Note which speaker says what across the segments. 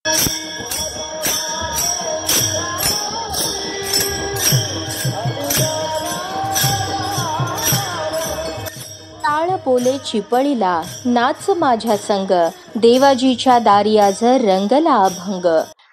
Speaker 1: टाळ बोले चिपळीला नाच माझ्या संग, देवाजीच्या दारी आज रंगला अभंग.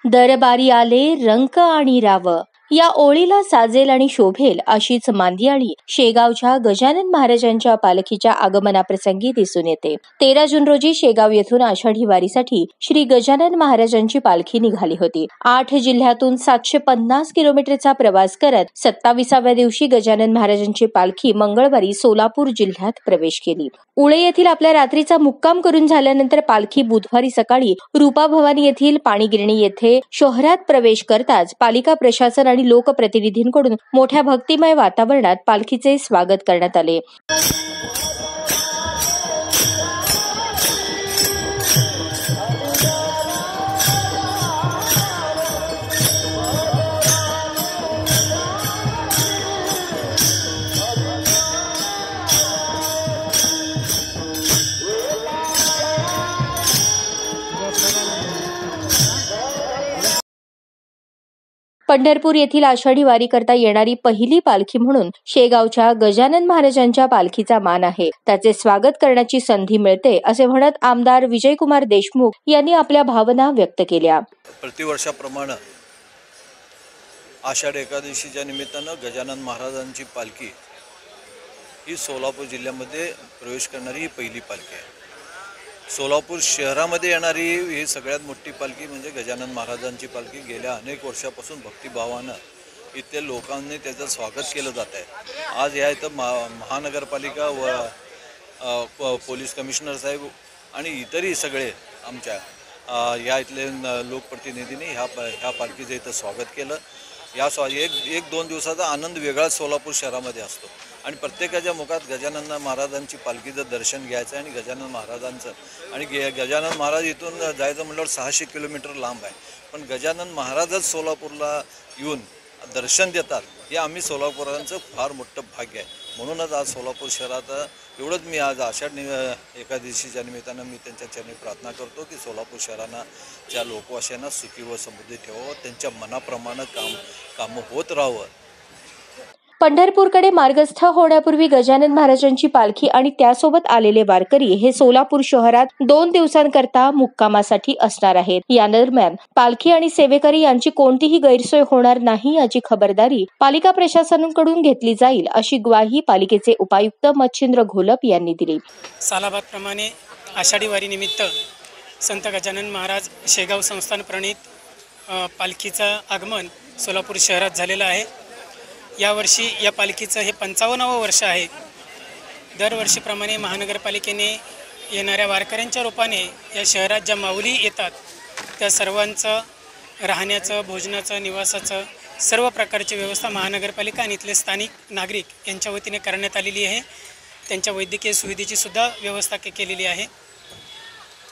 Speaker 1: दरबारी आले रंक आणि राव, या ओळीला साजेल आणि शोभेल अशीच मांदियाळी शेगावच्या गजानन महाराजांच्या पालखीच्या आगमनाप्रसंगी दिसून येते. 13 जून रोजी शेगाव येथून आषाढी वारीसाठी श्री गजानन महाराजांची पालखी निघाली होती. 8 जिल्ह्यातून 750 किलोमीटरचा प्रवास करत 27व्या दिवशी गजानन महाराजांची पालखी मंगळवारी सोलापूर जिल्ह्यात प्रवेश केली. उळे येथील आपल्या रात्रीचा मुक्काम करून झाल्यानंतर पालखी बुधवारी सकाळी रूपाभवानी येथील पाणीगिरणी येथे शहरात प्रवेश करताच पालिका प्रशासन आणि लोकप्रतिनिधींकडून मोठ्या भक्तिमय वातावरणात पालखीचे स्वागत करण्यात आले. पंढरपूर येथील आषाढी वारी करता येणारी पहिली पालखी म्हणून शेगावच्या गजानन महाराजांच्या पालखीचा मान आहे. त्याचे स्वागत करण्याची संधी मिळते असे म्हणत आमदार विजयकुमार देशमुख यांनी आपल्या भावना व्यक्त केल्या.
Speaker 2: प्रतिवर्षाप्रमाणे आषाढ एकादशीच्या निमित्तानं गजानन महाराजांची पालखी ही सोलापूर जिल्ह्यामध्ये प्रवेश करणारी ही पहिली पालखी आहे. सोलापूर शहरामध्ये येणारी ही सगळ्यात मोठी पालखी म्हणजे गजानन महाराजांची पालखी. गेल्या अनेक वर्षापासून भक्तिभावानं इथल्या लोकांनी त्याचं स्वागत केलं जात आहे. आज या इथं महानगरपालिका व पोलीस कमिशनर साहेब आणि इतरही सगळे आमच्या या इथले लोकप्रतिनिधींनी ह्या पालखीचं इथं स्वागत केलं. या एक दोन दिवसाचा आनंद वेगळाच सोलापूर शहरामध्ये असतो आणि प्रत्येकाच्या मुखात गजानन महाराजांची पालखीचं दर्शन घ्यायचं आहे. आणि गजानन महाराजांचं आणि गजानन महाराज इथून जायचं म्हटल्यावर 600 किलोमीटर लांब आहे, पण गजानन महाराजच सोलापूरला येऊन दर्शन देतात हे आम्ही सोलापूरांचं फार मोठं भाग्य आहे. म्हणूनच आज सोलापूर शहरात एवढंच मी आज आषाढ एकादशीच्या निमित्तानं मी त्यांच्या चरणी प्रार्थना करतो की सोलापूर शहरांना ज्या लोकवासियांना सुखी व समृद्धी ठेवावं, त्यांच्या मनाप्रमाणे कामं होत राहावं.
Speaker 1: पंढरपूरकडे मार्गस्थ होण्यापूर्वी गजानन महाराजांची पालखी आणि त्यासोबत आलेले वारकरी हे सोलापूर शहरात 2 दिवसांकरता मुक्कामासाठी असणार आहेत. या दरम्यान पालखी आणि सेवेकरी यांची कोणतीही गैरसोय होणार नाही याची खबरदारी पालिका प्रशासनाकडून घेतली जाईल अशी ग्वाही पालिकेचे उपायुक्त मच्छिंद्र घोलप यांनी दिली.
Speaker 3: सालाबादप्रमाणे आषाढी वारी निमित्त संत गजानन महाराज शेगाव संस्थान प्रणीत पालखीचं आगमन सोलापूर शहरात झालेलं आहे. यावर्षी या पालखीचं हे 55वं वर्ष आहे. दरवर्षीप्रमाणे महानगरपालिकेने येणाऱ्या वारकऱ्यांच्या रूपाने या शहरात ज्या माऊली येतात त्या सर्वांचं राहण्याचं, भोजनाचं, निवासाचं सर्व प्रकारची व्यवस्था महानगरपालिका आणि इथले स्थानिक नागरिक यांच्या वतीने करण्यात आलेली आहे. त्यांच्या वैद्यकीय सुविधेची सुद्धा व्यवस्था केलेली आहे.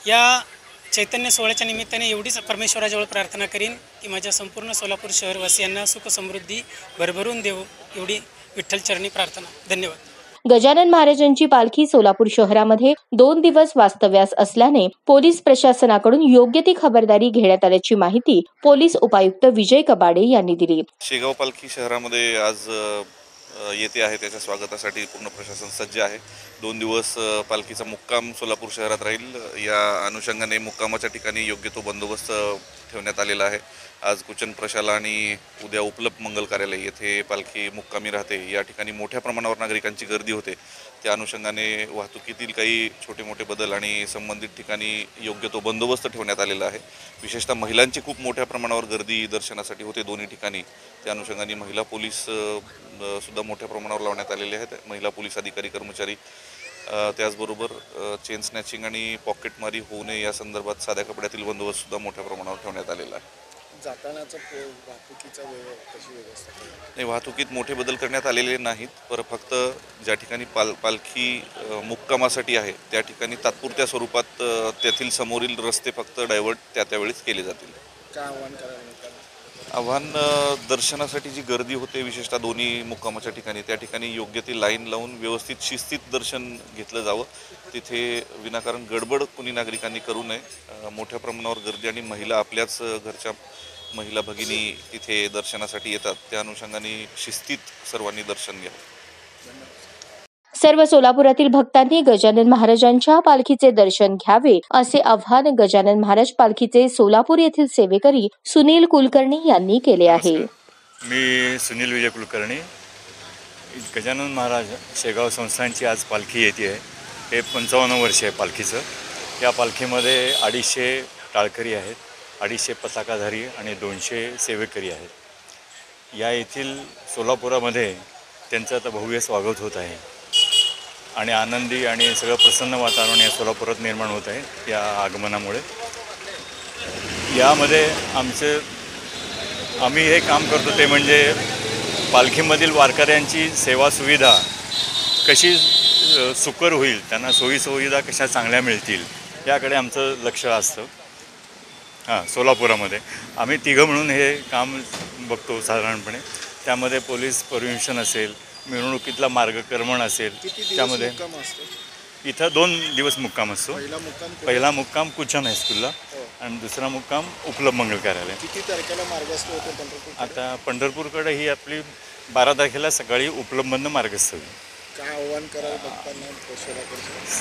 Speaker 3: या चैतन्य सोहळ्याच्या निमित्ताने एवढीच परमेश्वराजवळ प्रार्थना करीन की माझ्या संपूर्ण सोलापूर शहरवासियांना सुख समृद्धी भरभरून देवो, एवढी विठ्ठल चरणी प्रार्थना. धन्यवाद.
Speaker 1: गजानन महाराजांची पालखी सोलापूर शहरामध्ये 2 दिवस वास्तव्यास असल्याने पोलीस प्रशासनाकडून योग्य ती खबरदारी घेण्यात आल्याची माहिती पोलीस उपायुक्त विजय कबाडे यांनी दिली.
Speaker 4: शेगाव पालखी शहरामध्ये आज येते आहे, त्याच्या स्वागतासाठी पूर्ण प्रशासन सज्ज आहे. 2 दिवस पालखीचा मुक्काम सोलापूर शहरात राहील. या अनुषंगाने मुक्कामाच्या ठिकाणी योग्य तो बंदोबस्त ठेवण्यात आलेला आहे. आज कुचन प्रशाला आणि उद्या उपलब्ध मंगल कार्यालय येथे पालखी मुक्कामी राहते. या ठिकाणी मोठ्या प्रमाणावर नागरिकांची गर्दी होते. त्या अनुषंगाने वाहतुकीतील काही छोटे मोठे बदल आणि संबंधित ठिकाणी योग्य तो बंदोबस्त ठेवण्यात आलेला आहे. विशेषतः महिलांची खूप मोठ्या प्रमाणावर गर्दी दर्शनासाठी होते दोन्ही ठिकाणी. त्या अनुषंगाने महिला पोलीस सुद्धा मोठ्या प्रमाणावर लावण्यात आलेले आहेत. महिला पोलीस अधिकारी कर्मचारी त्याचबरोबर चेन स्नॅचिंग आणि पॉकेटमारी होऊ नये या संदर्भात साध्या कपड्यातील बंदोबस्त सुद्धा मोठ्या प्रमाणावर ठेवण्यात आलेला आहे.
Speaker 5: जातानाचा वाहतुकीचा कशी व्यवस्था
Speaker 4: नाही, वाहतुकीत मोठे बदल करण्यात आलेले नाहीत, पर फक्त ज्या ठिकाणी पालखी मुक्कामासाठी आहे त्या ठिकाणी तात्पुरत्या स्वरूपात तेथील समोरील रस्ते फक्त डायव्हर्ट त्यावेळीच केले जातील.
Speaker 5: काय आव्हान करायला
Speaker 4: आव्हान दर्शनासाठी जी गर्दी होते विशेषतः दोन्ही मुक्कामाच्या ठिकाणी, त्या ठिकाणी योग्य ती लाईन लावून व्यवस्थित शिस्तीत दर्शन घेतलं जावं. तिथे विनाकारण गडबड कुणी नागरिकांनी करू नये. मोठ्या प्रमाणावर गर्दी आणि महिला आपल्याच घरच्या महिला भगिनी तिथे दर्शनासाठी येतात, त्या अनुषंगाने शिस्तीत सर्वांनी दर्शन घ्यावं.
Speaker 1: सर्व सोलापुरातील भक्तांनी गजानन महाराजांच्या पालखीचे दर्शन घ्यावे असे आवाहन गजानन महाराज पालखीचे सोलापूर येथील सेवेकरी सुनील कुलकर्णी यांनी केले आहे.
Speaker 6: मी सुनील विजय कुलकर्णी. गजानन महाराज शेगाव संस्थानची आज पालखी येते आहे. हे 55 वर्ष आहे पालखीचं. या पालखीमध्ये 250 टाळकरी आहेत, 250 पताकाधारी आणि 200 सेवेकरी आहेत. या येथील सोलापुरामध्ये त्यांचं आता भव्य स्वागत होत आहे आणि आनंदी आणि सगळं प्रसन्न वातावरण या सोलापुरात निर्माण होत आहे या आगमनामुळे. यामध्ये आम्ही हे काम करतो ते म्हणजे पालखीमधील वारकऱ्यांची सेवा सुविधा कशी सुकर होईल, त्यांना सोयीसुविधा कशा चांगल्या मिळतील याकडे आमचं लक्ष असतं. सोलापुरामध्ये आम्ही तिघं म्हणून हे काम बघतो साधारणपणे. त्यामध्ये पोलीस परमिशन असेल, मिरवणुकीतला मार्गक्रमण असेल, त्यामध्ये इथं 2 दिवस मुक्काम असतो. पहिला मुक्काम कुचन हायस्कूलला आणि दुसरा मुक्काम उपलब्ध मंगल कार्यालय.
Speaker 5: किती तारखेला मार्गस्थ होते पंढरपूर?
Speaker 6: आता पंढरपूरकडे ही आपली 12 तारखेला सकाळी उपलब्ध मार्गस्थ होईल.
Speaker 5: काय आव्हान करायला बघताना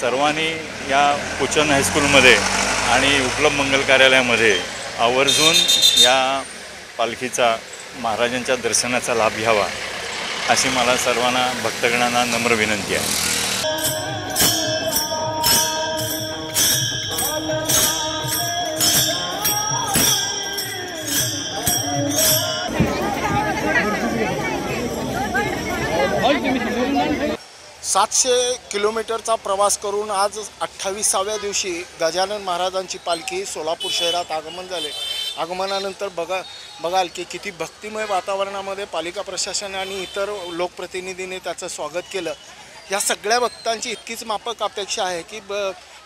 Speaker 6: सर्वांनी या कुचन हायस्कूलमध्ये आणि उपलब्ध मंगल कार्यालयामध्ये आवर्जून या पालखीचा महाराजांच्या दर्शनाचा लाभ घ्यावा अशी मला सर्वांना भक्तगणांना नम्र विनंती आहे.
Speaker 5: सातशे किलोमीटरचा प्रवास करून आज 28व्या दिवशी गजानन महाराजांची पालखी सोलापूर शहरात आगमन झाले. आगमनानंतर बघाल की किती भक्तिमय वातावरणामध्ये पालिका प्रशासन आणि इतर लोकप्रतिनिधींनी त्याचं स्वागत केलं. या सगळ्या भक्तांची इतकीच माफक अपेक्षा आहे की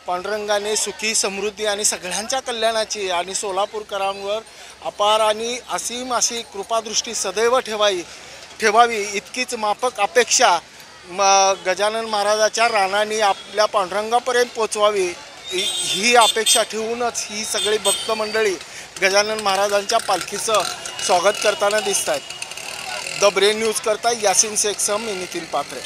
Speaker 5: पांडुरंगाने सुखी समृद्धी आणि सगळ्यांच्या कल्याणाची आणि सोलापूरकरांवर अपार आणि असीम अशी कृपादृष्टी सदैव ठेवावी इतकीच माफक अपेक्षा गजानन महाराजाच्या रानांनी आपल्या पांडुरंगापर्यंत पोचवावी ही अपेक्षा ठेवूनच ही सगळी भक्त मंडळी गजानन महाराजांच्या पालखीचं स्वागत करताना दिसत आहेत. द ब्रेन न्यूज करता यासिन शेखसह मी नितीन पात्रे.